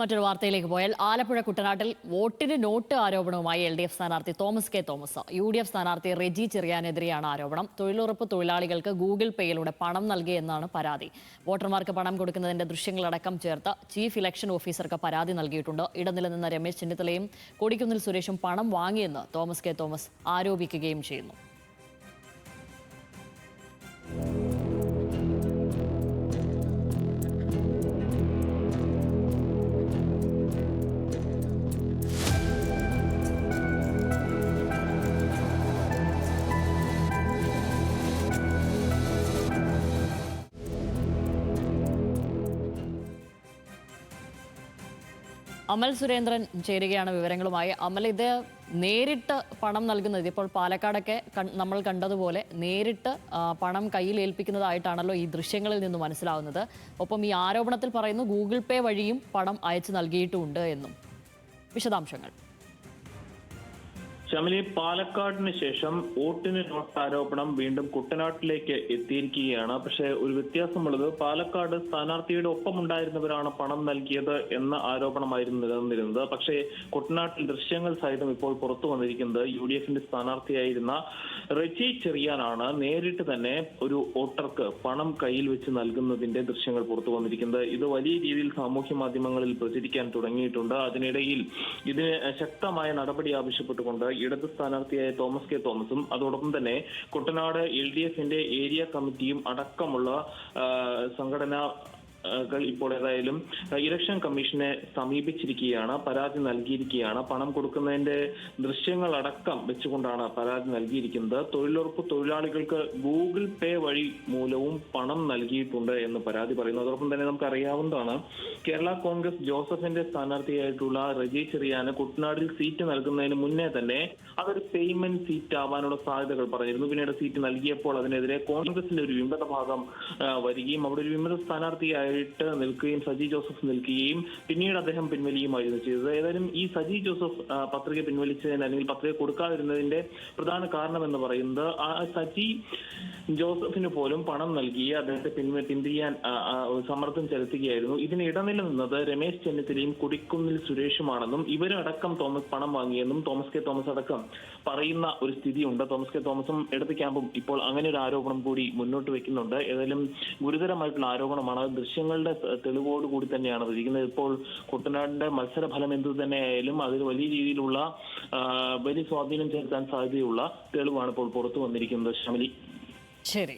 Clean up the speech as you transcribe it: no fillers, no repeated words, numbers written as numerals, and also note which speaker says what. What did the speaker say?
Speaker 1: മറ്റൊരു വാർത്തയിലേക്ക് പോയാൽ ആലപ്പുഴ കുട്ടനാട്ടിൽ വോട്ടിന് നോട്ട് ആരോപണവുമായി LDF സ്ഥാനാർത്ഥി തോമസ് കെ തോമസ്. UDF സ്ഥാനാർത്ഥി റെജി ചെറിയാനെതിരെയാണ് ആരോപണം. തൊഴിലുറപ്പ് തൊഴിലാളികൾക്ക് ഗൂഗിൾ പേയിലൂടെ പണം നൽകിയെന്നാണ് പരാതി. വോട്ടർമാർക്ക് പണം കൊടുക്കുന്നതിന്റെ ദൃശ്യങ്ങളടക്കം ചേർത്ത് ചീഫ് ഇലക്ഷൻ ഓഫീസർക്ക് പരാതി നൽകിയിട്ടുണ്ട്. ഇടനിലനിന്ന രമേശ് ചെന്നിത്തലയും കൊടിക്കുന്നിൽ സുരേഷും പണം വാങ്ങിയെന്ന് തോമസ് കെ തോമസ് ആരോപിക്കുകയും ചെയ്യുന്നു. അമൽ സുരേന്ദ്രൻ ചേരുകയാണ് വിവരങ്ങളുമായി. അമൽ, ഇത് നേരിട്ട് പണം നൽകുന്നത് ഇപ്പോൾ പാലക്കാടൊക്കെ നമ്മൾ കണ്ടതുപോലെ നേരിട്ട് പണം കയ്യിൽ ഏൽപ്പിക്കുന്നതായിട്ടാണല്ലോ ഈ ദൃശ്യങ്ങളിൽ നിന്ന് മനസ്സിലാവുന്നത്. ഒപ്പം ഈ ആരോപണത്തിൽ പറയുന്നു ഗൂഗിൾ പേ വഴിയും പണം അയച്ചു നൽകിയിട്ടുമുണ്ട് എന്നും. വിശദാംശങ്ങൾ.
Speaker 2: ശമലി, പാലക്കാടിന് ശേഷം വോട്ടിന് നോട്ട് ആരോപണം വീണ്ടും കുട്ടനാട്ടിലേക്ക് എത്തിയിരിക്കുകയാണ്. പക്ഷേ ഒരു വ്യത്യാസമുള്ളത്, പാലക്കാട് സ്ഥാനാർത്ഥിയുടെ ഒപ്പം ഉണ്ടായിരുന്നവരാണ് പണം നൽകിയത് എന്ന ആരോപണമായിരുന്നു നിലനിന്നിരുന്നത്. പക്ഷേ കുട്ടനാട്ടിൽ ദൃശ്യങ്ങൾ സഹിതം ഇപ്പോൾ പുറത്തു വന്നിരിക്കുന്നത് UDFന്റെ സ്ഥാനാർത്ഥിയായിരുന്ന റെജി ചെറിയാനാണ് നേരിട്ട് തന്നെ ഒരു വോട്ടർക്ക് പണം കയ്യിൽ വെച്ച് നൽകുന്നതിന്റെ ദൃശ്യങ്ങൾ പുറത്തു വന്നിരിക്കുന്നത്. ഇത് വലിയ രീതിയിൽ സാമൂഹ്യ മാധ്യമങ്ങളിൽ പ്രചരിക്കാൻ തുടങ്ങിയിട്ടുണ്ട്. അതിനിടയിൽ ഇതിന് ശക്തമായ നടപടി ആവശ്യപ്പെട്ടുകൊണ്ട് ഇടത് സ്ഥാനാർത്ഥിയായ തോമസ് കെ തോമസും അതോടൊപ്പം തന്നെ കുട്ടനാട് LDFന്റെ ഏരിയ കമ്മിറ്റിയും അടക്കമുള്ള സംഘടനാ ഇപ്പോൾ ഏതായാലും ഇലക്ഷൻ കമ്മീഷനെ സമീപിച്ചിരിക്കുകയാണ്, പരാതി നൽകിയിരിക്കുകയാണ്. പണം കൊടുക്കുന്നതിന്റെ ദൃശ്യങ്ങളടക്കം വെച്ചുകൊണ്ടാണ് പരാതി നൽകിയിരിക്കുന്നത്. തൊഴിലുറപ്പ് തൊഴിലാളികൾക്ക് ഗൂഗിൾ പേ വഴി മൂലവും പണം നൽകിയിട്ടുണ്ട് എന്ന് പരാതി പറയുന്നു. അതോടൊപ്പം തന്നെ നമുക്ക് അറിയാവുന്നതാണ്, കേരള കോൺഗ്രസ് ജോസഫിന്റെ സ്ഥാനാർത്ഥിയായിട്ടുള്ള റെജി ചെറിയാന് കുട്ടനാടിൽ സീറ്റ് നൽകുന്നതിന് മുന്നേ തന്നെ അതൊരു പേയ്മെന്റ് സീറ്റ് ആവാനുള്ള സാധ്യതകൾ പറഞ്ഞിരുന്നു. പിന്നീട് സീറ്റ് നൽകിയപ്പോൾ അതിനെതിരെ കോൺഗ്രസിന്റെ ഒരു വിമത ഭാഗം വരികയും അവിടെ ഒരു വിമത സ്ഥാനാർത്ഥിയായ നിൽക്കുകയും സജി ജോസഫ് നിൽക്കുകയും പിന്നീട് അദ്ദേഹം പിൻവലിയുമായിരുന്നു ചെയ്തത്. ഏതായാലും ഈ സജി ജോസഫ് പത്രിക പിൻവലിച്ചതിന് അല്ലെങ്കിൽ പത്രിക കൊടുക്കാതിരുന്നതിന്റെ പ്രധാന കാരണം എന്ന് പറയുന്നത് ആ സജി ജോസഫിന് പോലും പണം നൽകി അദ്ദേഹത്തെ പിന്തിരിയാൻ സമ്മർദ്ദം ചെലുത്തുകയായിരുന്നു. ഇതിന് ഇടനില നിന്നത് രമേശ് ചെന്നിത്തലയും കൊടിക്കുന്നിൽ സുരേഷുമാണെന്നും ഇവരടക്കം പണം വാങ്ങിയെന്നും തോമസ് കെ തോമസ് അടക്കം പറയുന്ന ഒരു സ്ഥിതിയുണ്ട്. തോമസ് കെ തോമസും ഇടത് ക്യാമ്പും ഇപ്പോൾ അങ്ങനെ ഒരു ആരോപണം കൂടി മുന്നോട്ട് വെക്കുന്നുണ്ട്. ഏതായാലും ഗുരുതരമായിട്ടുള്ള ആരോപണമാണ്. ദൃശ്യങ്ങളുടെ തെളിവോടുകൂടി തന്നെയാണ് ഇരിക്കുന്നത്. ഇപ്പോൾ കുട്ടനാടിന്റെ മത്സരഫലം എന്തു തന്നെയായാലും അതിൽ വലിയ രീതിയിലുള്ള വലിയ സ്വാധീനം ചെലുത്താൻ സാധ്യതയുള്ള തെളിവാണ് ഇപ്പോൾ പുറത്തു വന്നിരിക്കുന്നത്. ശമലി,
Speaker 1: ശരി.